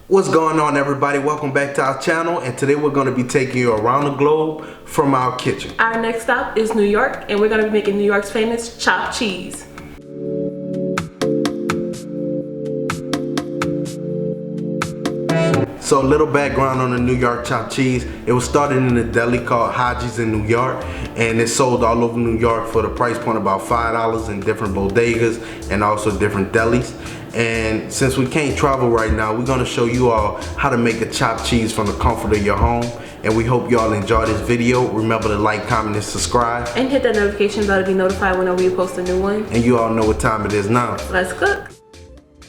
What's going on, everybody? Welcome back to our channel, and today we're going to be taking you around the globe from our kitchen. Our next stop is New York, and we're going to be making New York's famous chopped cheese. So a little background on the New York chopped cheese. It was started in a deli called Haji's in New York, and it's sold all over New York for the price point about $5 in different bodegas and also different delis. And since we can't travel right now, we're gonna show you all how to make a chopped cheese from the comfort of your home. And we hope y'all enjoy this video. Remember to like, comment, and subscribe. And hit that notification bell to be notified whenever we post a new one. And you all know what time it is now. Let's cook.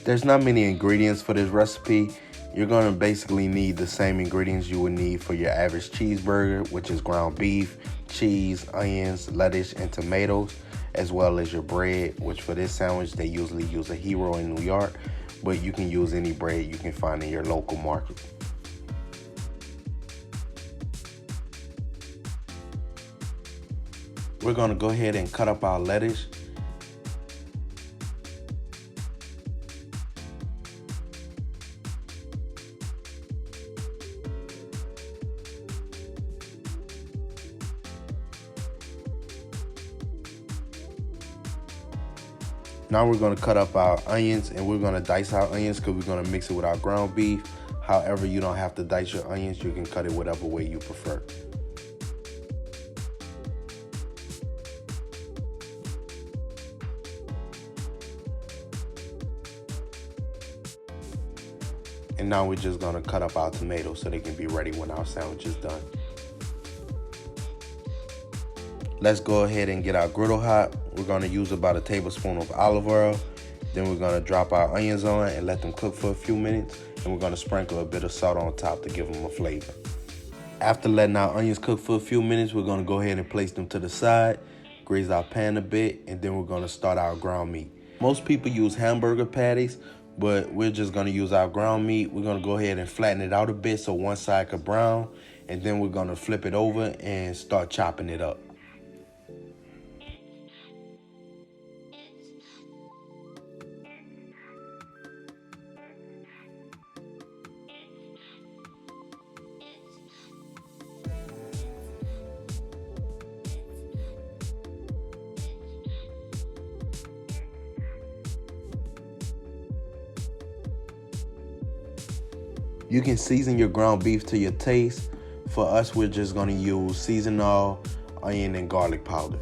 There's not many ingredients for this recipe. You're gonna basically need the same ingredients you would need for your average cheeseburger, which is ground beef, cheese, onions, lettuce, and tomatoes, as well as your bread, which for this sandwich, they usually use a Hero in New York, but you can use any bread you can find in your local market. We're gonna go ahead and cut up our lettuce. Now we're gonna cut up our onions, and we're gonna dice our onions because we're gonna mix it with our ground beef. However, you don't have to dice your onions. You can cut it whatever way you prefer. And now we're just gonna cut up our tomatoes so they can be ready when our sandwich is done. Let's go ahead and get our griddle hot. We're gonna use about a tablespoon of olive oil. Then we're gonna drop our onions on and let them cook for a few minutes. And we're gonna sprinkle a bit of salt on top to give them a flavor. After letting our onions cook for a few minutes, we're gonna go ahead and place them to the side, grease our pan a bit, and then we're gonna start our ground meat. Most people use hamburger patties, but we're just gonna use our ground meat. We're gonna go ahead and flatten it out a bit so one side could brown, and then we're gonna flip it over and start chopping it up. You can season your ground beef to your taste. For us, we're just gonna use seasonal, onion, and garlic powder.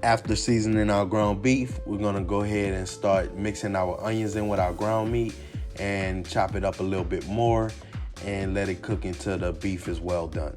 After seasoning our ground beef, we're gonna go ahead and start mixing our onions in with our ground meat and chop it up a little bit more and let it cook until the beef is well done.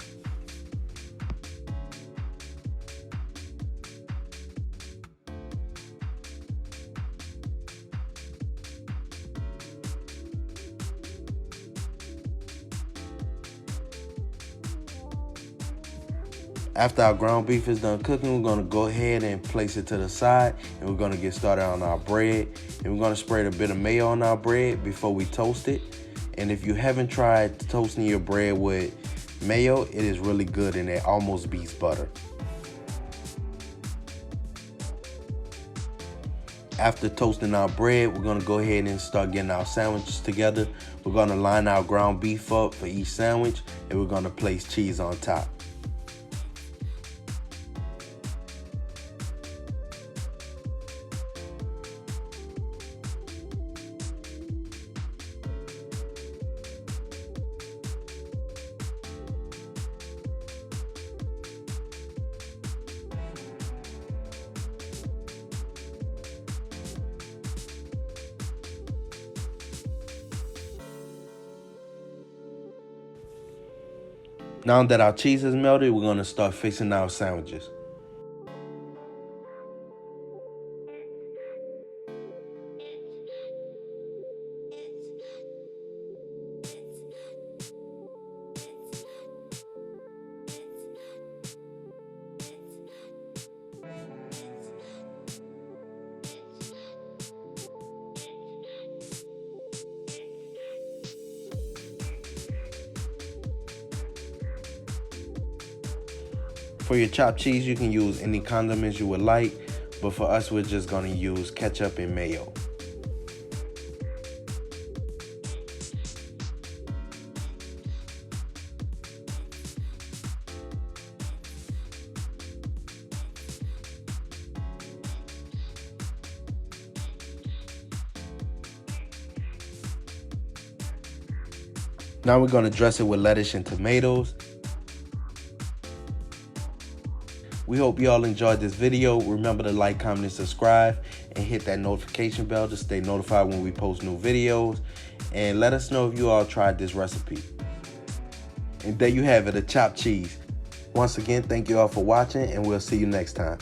After our ground beef is done cooking, we're gonna go ahead and place it to the side, and we're gonna get started on our bread. And we're gonna spread a bit of mayo on our bread before we toast it. And if you haven't tried toasting your bread with mayo, it is really good and it almost beats butter. After toasting our bread, we're gonna go ahead and start getting our sandwiches together. We're gonna line our ground beef up for each sandwich, and we're gonna place cheese on top. Now that our cheese is melted, we're gonna start fixing our sandwiches. For your chopped cheese, you can use any condiments you would like. but for us, we're just gonna use ketchup and mayo. Now we're gonna dress it with lettuce and tomatoes. We hope you all enjoyed this video. Remember to like, comment, and subscribe, and hit that notification bell to stay notified when we post new videos. And let us know if you all tried this recipe. And there you have it, a chopped cheese. Once again, thank you all for watching, and we'll see you next time.